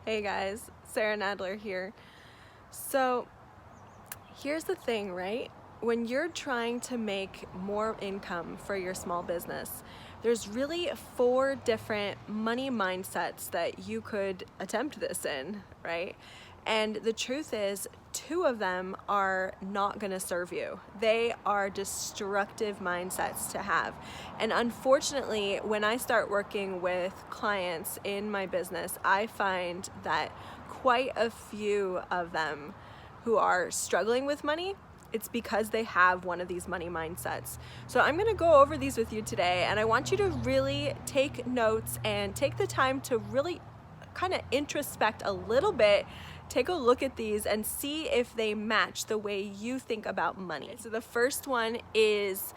Hey guys, Sarah Nadler here. So here's the thing, right? When you're trying to make more income for your small business, there's really 4 different money mindsets that you could attempt this in, right? And the truth is, 2 of them are not going to serve you. They are destructive mindsets to have. And unfortunately, when I start working with clients in my business, I find that quite a few of them who are struggling with money, it's because they have one of these money mindsets. So I'm going to go over these with you today, and I want you to really take notes and take the time to really kind of introspect a little bit, take a look at these and see if they match the way you think about money. So the first one is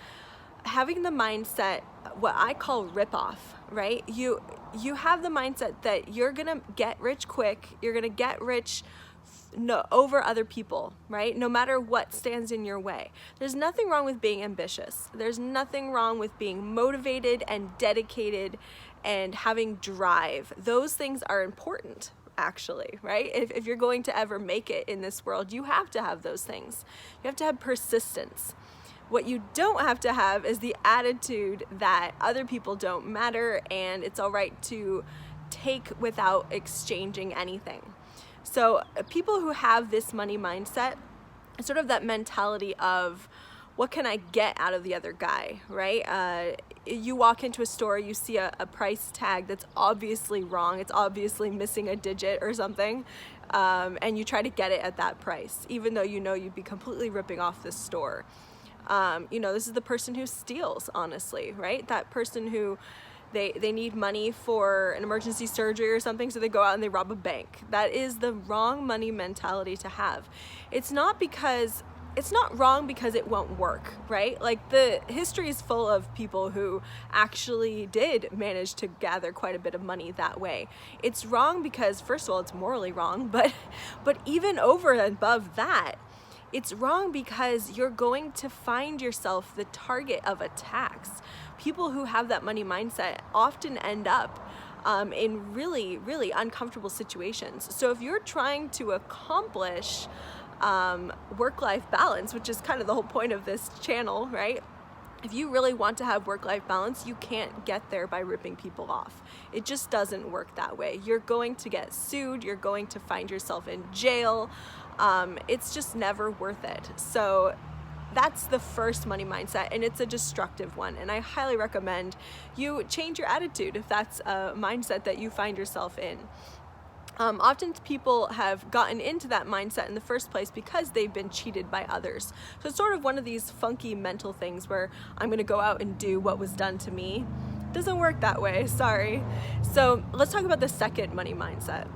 having the mindset, what I call rip-off, right? You have the mindset that you're gonna get rich quick, you're gonna get rich over other people, right? No matter what stands in your way. There's nothing wrong with being ambitious. There's nothing wrong with being motivated and dedicated and having drive. Those things are important, actually, right? If you're going to ever make it in this world, you have to have those things. You have to have persistence. What you don't have to have is the attitude that other people don't matter and it's all right to take without exchanging anything. So people who have this money mindset, sort of that mentality of what can I get out of the other guy, right? You walk into a store, you see a price tag that's obviously wrong, it's obviously missing a digit or something, and you try to get it at that price, even though you know you'd be completely ripping off the store. This is the person who steals, honestly, right? That person who they need money for an emergency surgery or something, so they go out and they rob a bank. That is the wrong money mentality to have. It's not wrong because it won't work, right? Like, the history is full of people who actually did manage to gather quite a bit of money that way. It's wrong because, first of all, it's morally wrong, but even over and above that, it's wrong because you're going to find yourself the target of attacks. People who have that money mindset often end up in really, really uncomfortable situations. So if you're trying to accomplish work-life balance, which is kind of the whole point of this channel, right? If you really want to have work-life balance, you can't get there by ripping people off. It just doesn't work that way. You're going to get sued, you're going to find yourself in jail. It's just never worth it. So that's the first money mindset, and it's a destructive one. And I highly recommend you change your attitude if that's a mindset that you find yourself in. Often people have gotten into that mindset in the first place because they've been cheated by others. So it's sort of one of these funky mental things where I'm going to go out and do what was done to me. It doesn't work that way, sorry. So let's talk about the second money mindset.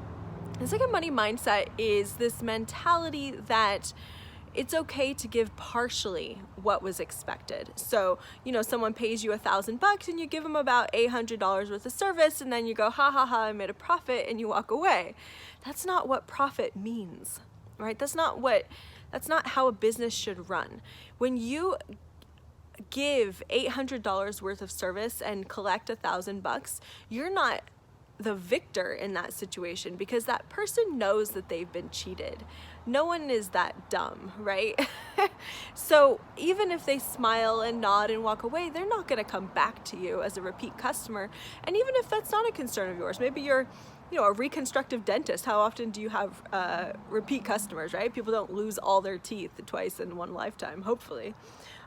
The second money mindset is this mentality that it's okay to give partially what was expected. So, someone pays you $1,000 and you give them about $800 worth of service, and then you go, ha ha ha, I made a profit, and you walk away. That's not what profit means, right? That's not how a business should run. When you give $800 worth of service and collect $1,000, you're not the victor in that situation because that person knows that they've been cheated. No one is that dumb, right? So even if they smile and nod and walk away, they're not going to come back to you as a repeat customer. And even if that's not a concern of yours, maybe you're a reconstructive dentist. How often do you have repeat customers, right? People don't lose all their teeth twice in one lifetime, hopefully.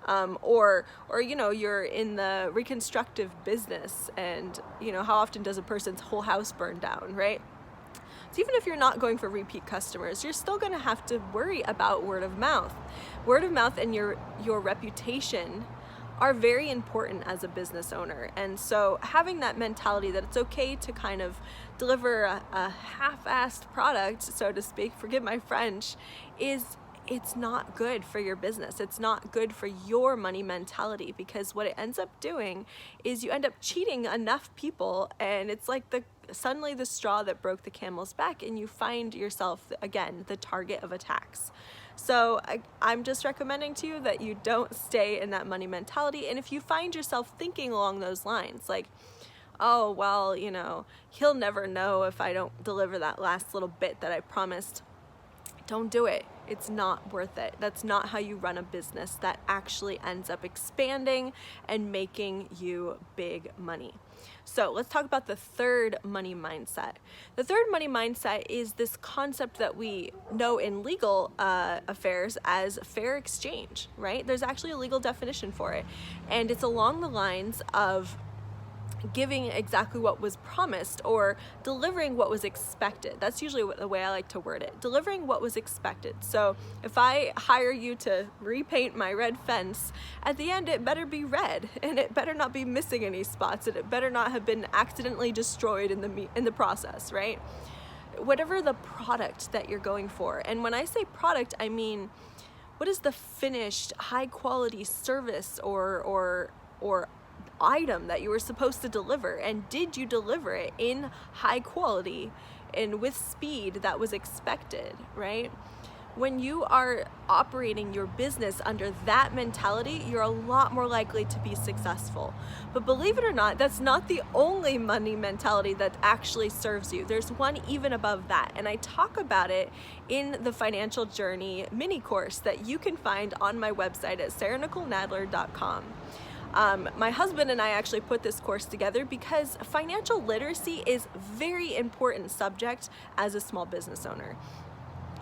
Or you're in the reconstructive business, and how often does a person's whole house burn down, right? So even if you're not going for repeat customers, you're still going to have to worry about word of mouth. Word of mouth and your reputation are very important as a business owner. And so having that mentality that it's okay to kind of deliver a half-assed product, so to speak, forgive my French, it's not good for your business. It's not good for your money mentality, because what it ends up doing is you end up cheating enough people, and it's like suddenly the straw that broke the camel's back, and you find yourself, again, the target of attacks. So I'm just recommending to you that you don't stay in that money mentality. And if you find yourself thinking along those lines, like, oh, well, you know, he'll never know if I don't deliver that last little bit that I promised. Don't do it. It's not worth it. That's not how you run a business that actually ends up expanding and making you big money. So let's talk about the third money mindset. The third money mindset is this concept that we know in legal affairs as fair exchange, right? There's actually a legal definition for it. And it's along the lines of giving exactly what was promised or delivering what was expected. That's usually the way I like to word it. Delivering what was expected. So if I hire you to repaint my red fence, at the end it better be red, and it better not be missing any spots, and it better not have been accidentally destroyed in the process, right? Whatever the product that you're going for. And when I say product, I mean, what is the finished high quality service or item that you were supposed to deliver, and did you deliver it in high quality and with speed that was expected, right? When you are operating your business under that mentality, you're a lot more likely to be successful. But believe it or not, that's not the only money mentality that actually serves you. There's one even above that, and I talk about it in the Financial Journey mini course that you can find on my website at sarahnicolenadler.com. My husband and I actually put this course together because financial literacy is a very important subject as a small business owner.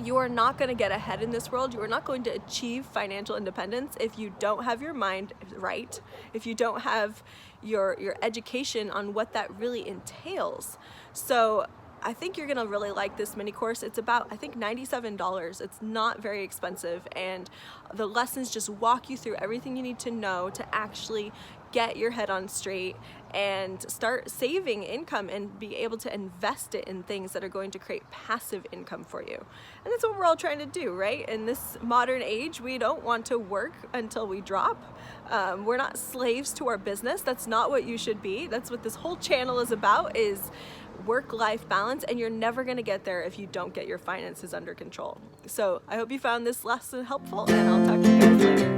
You are not going to get ahead in this world. You are not going to achieve financial independence if you don't have your mind right, if you don't have your education on what that really entails. So I think you're gonna really like this mini course. It's about, I think, $97. It's not very expensive, and the lessons just walk you through everything you need to know to actually get your head on straight and start saving income and be able to invest it in things that are going to create passive income for you. And that's what we're all trying to do, right? In this modern age, we don't want to work until we drop. We're not slaves to our business. That's not what you should be. That's what this whole channel is about, is work-life balance, and you're never going to get there if you don't get your finances under control. So I hope you found this lesson helpful, and I'll talk to you guys later.